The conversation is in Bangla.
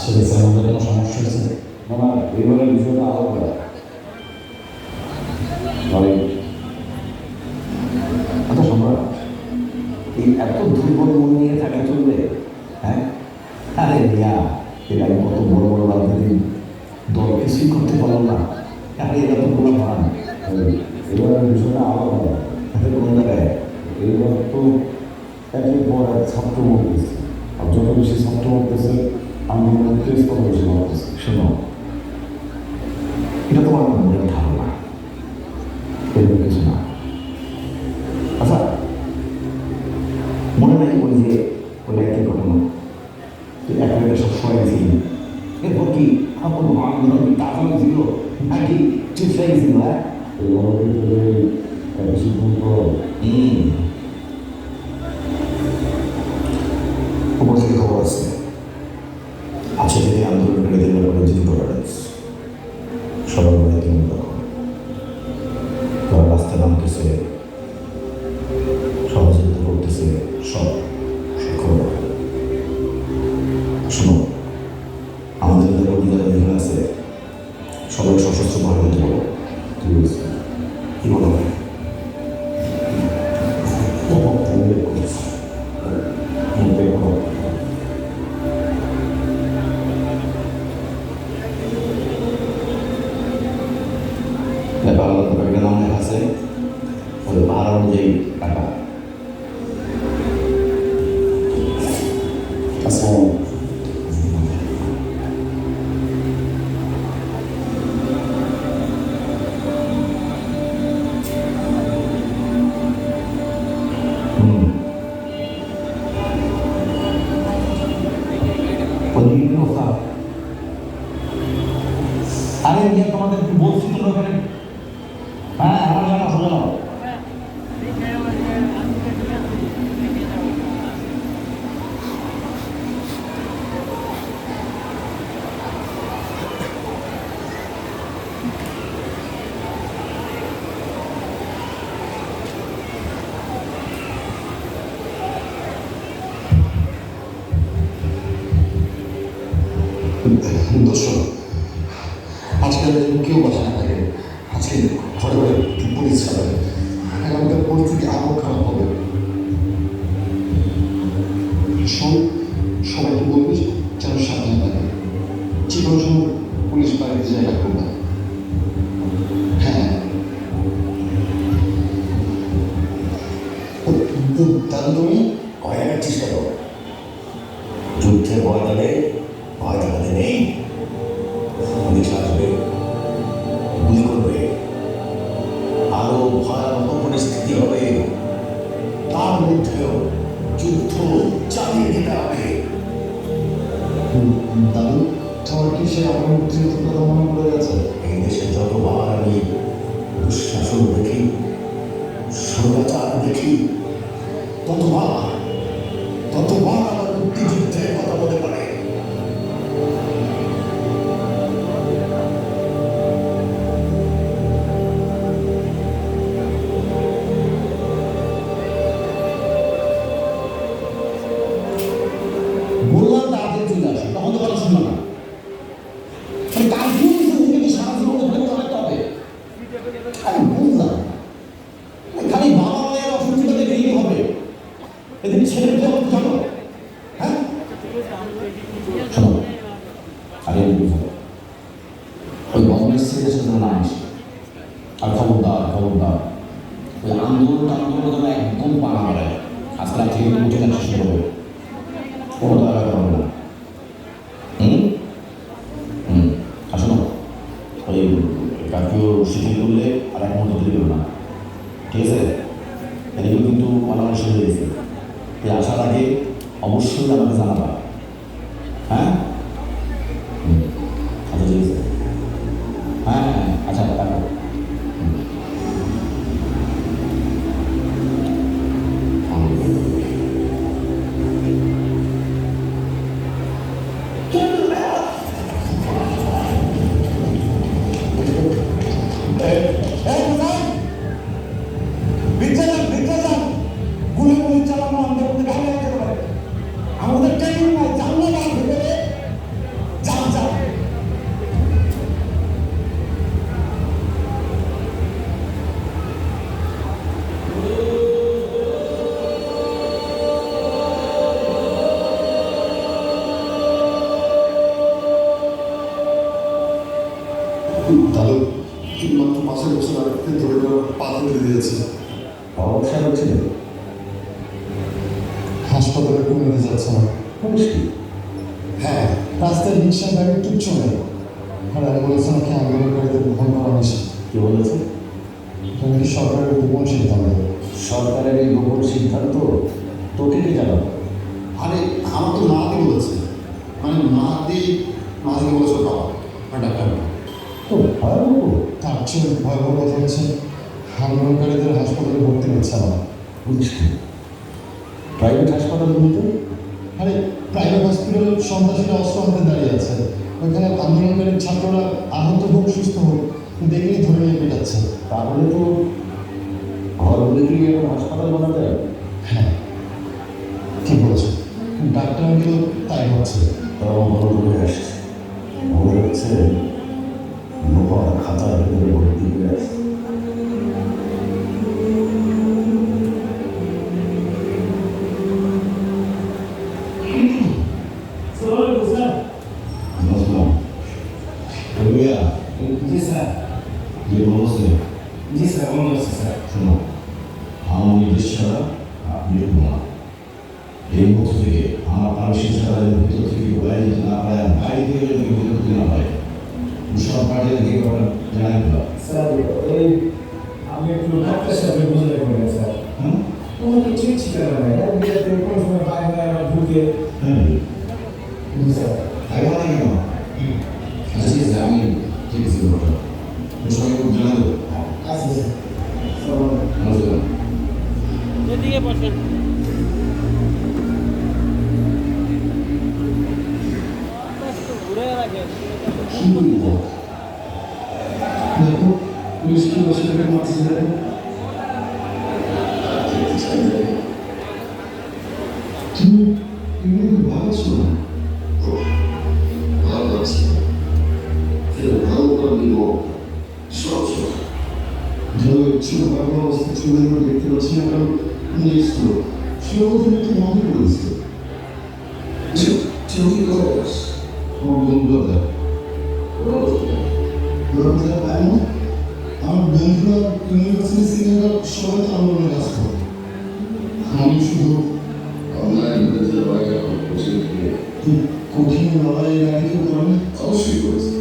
সেক্ষেত্রে আমাদের কোনো সমস্যা হয়েছে না না, এবারে বিষয়টা আলাদা। আচ্ছা সম্রাট, এই এত দুর্বল মন নিয়ে থাকা চলবে? হ্যাঁ, আরে মিয়া, এর আগে কত বড় বড় রাজনীতি দল কিছুই করতে পারলো না। আরে এরা তো কোনো ভান। এবারে বিষয়টা আলাদা। কোন জায়গায় এইবার তো একের পর এক ছাত্র মরতেছে, আর যত বেশি ছাত্র মরতেছে আন্দোলনের কেস তত বেশি মরতেছে। শোনো, এটা তোমার মনের ধারণা, এরকম কিছু না। আচ্ছা, মনে নাই ওই যে ওই একই ঘটনা, তুই একেবারে সবসময় ছিল, এরপর কি আপন আন্দোলন তাজা ছিল নাকি চিপসাই ছিল? হ্যাঁ, এই গণতন্ত্রে একটা সিদ্ধান্ত উপর থেকে খবর আছে আজকে থেকে আন্দোলনকারীদের ব্যাপারে যে টলারেন্স সবার মধ্যে কেমন তখন তারা রাস্তায় নামতেছে, সহযোগিতা করতেছে, সব খবর রাখে। শোনো, আমাদের নেতা কর্মী যারা এখানে আছে সবাই সশস্ত্র ভাবে হতে বলো। ঠিক আছে। কি বলা হয়? ব্যাপার আলাদা ব্যাপারটা নাম লেখা আছে, ওই ভাড়া অনুযায়ী টাকা। আসসালামু আরে নিয়ে তোমাদের বলছি তো ওখানে। হ্যাঁ, আমার জানা শুনে নাও। দর্শক, আজকাল কেউ বাসা না থাকে, আজকে ঘরে ঘরে পুলিশ ছাড়বে, আমাদের পরিস্থিতি আরও খারাপ হবে। সবাইকে বলবি যেন সাবধান থাকে, যে কোনো সময় পুলিশ বাড়িতে জায়গা করবে। হ্যাঁ, তাহলে তুমি ভয় দেখাচ্ছিস কেন? যুদ্ধের ময়দানে ভয় দেখাতে নেই। পুলিশ আসবে, গুলি করবে, আরো ভয়াবহ পরিস্থিতি হবে, তার মধ্যেও যুদ্ধ চালিয়ে দিতে হবে। দাদু, তোমার কি সে আমার মুক্তিযুদ্ধের কথা মনে পড়ে গেছে? এই দেশে যতবার আমি দুঃশাসন দেখি, স্বৈরাচার দেখি, ততবার আমার মুক্তিযুদ্ধের কথা মনে পড়ে। বললাম তাড়াতাড়ি চলে আসে, তখন তো কথা শুনলো না। কারফিউ দিতে সারা জীবন ধরে চালাতে হবে। আমি বুঝলাম খালি বাবা মায়ের অসুবিধা দেখলেই হবে, এদিন ছেলে পেলে জানো। হ্যাঁ, শোনো, আরে ওই বদমের ছেলেদের সাথে না আসে। আর খবরদার ওই আন্দোলন একদম পানা মারে। আজকে রাত থেকে উঠে যাচ্ছে শুরু হবে, কোনো দয়া করবে না। শোনো, ওই কার্ফিউ শিথিল করলে আর এক মুহূর্ত দেরি করবে না, ঠিক আছে? এদিকে কিন্তু অনাবশ্যক হয়ে গেছে, তুই আসার আগে অবশ্যই আমাকে জানাবা। হ্যাঁ, আচ্ছা ঠিক আছে। হ্যাঁ, আচ্ছা রাখো। চালানো আমাদের মধ্যে ভালো হতে পারে, আমাদের ট্রেনিং নাই, জানলে না ভেতরে দিয়েছে। অবস্থা হচ্ছিল হাসপাতালে কোনো নিতে যাচ্ছে না। পুলিশ কি হ্যাঁ, রাস্তায় রিক্সা গাড়ি কিচ্ছু নেই। আর অ্যাম্বুলেন্স নাকি আন্দোলনকারীদের বহন করা নিষেধ। কি বলেছে? এটা নাকি সরকারের গোপন সিদ্ধান্ত। সরকারের এই গোপন সিদ্ধান্ত তোকে কি জানাবো? আরে আমার তো মাকে বলেছে, মানে মাকে বলেছে বাবা আর ডাক্তার। তো ভয়াবহ। তার চেয়ে ভয়াবহ কথা হচ্ছে আন্দোলনকারীদের হাসপাতালে ভর্তি নিচ্ছে না। পুলিশ কি প্রাইভেট হাসপাতালগুলোতে আরে প্রাইভেট হসপিটাল সন্ত্রাসীরা অস্ত্র হাতে দাঁড়িয়ে আছে, ওইখানে আন্দোলনকারী ছাত্ররা আহত হোক সুস্থ হোক দেখলেই ধরে নিয়ে পেটাচ্ছে। তাহলে তো ঘরগুলিকে এখন হাসপাতাল বানাতে হবে। হ্যাঁ ঠিক বলেছো, ডাক্তারগুলো তাই হচ্ছে। তাও বড় করে আসছে মনে হচ্ছে লোহার খাঁচার ভেতরে ভর্তি করে আছে। বুঝলাম। রবিয়া, জি স্যার। যে বলছে জি স্যার, মনে হচ্ছে স্যার। শোনো, আমার নির্দেশ ছাড়া আপনি না এই মুখ থেকে আমার পারমিশন ছাড়া এর ভিতর থেকে বাইরে যেতে না পারে, বাইরে থেকে যদি ভিতর করতে না পারে সব পার্টির দিকে জানাই দিল। স্যার এই আমি একটু ডাক্তার সাথে বুঝতে পারি স্যার। হ্যাঁ কোনো কিছুই ঠিকানা নাই, এক বিয়েতে কোনো সময় বাইরে আবার ঢুকে। হ্যাঁ জি স্যার। আগে মানে কেন আচ্ছা ঠিক আছে, আমি ঠিক আছে ব্যাপারটা সবাইকে জানা দেবো। আচ্ছা স্যার। নমস্কার। এদিকে বসেন। ঘুরে রাখেন। কি বলবো দেখো, পুলিশ কি বসে থেকে মারছে দেখো। তুমি তুমি ভাবছো না ভালো লাগছে ভালো করে নিব সব যেভাবে ছিল ভালো অবস্থা ছবিগুলো দেখতে পাচ্ছি না, কারণ নিয়েছিল সেরকম একটু মনে করেছিল চৌকি করে বাস আমার বন্ধুরা দেখ আমার বন্ধুরা তুমি কাছে সিনেমা সবাই তো আন্দোলনে কাজ করো, আমি শুধু অনলাইন বিরুদ্ধে লড়াই করা উচিত কঠিন লড়াই আগে কেউ করেন। অবশ্যই করেছে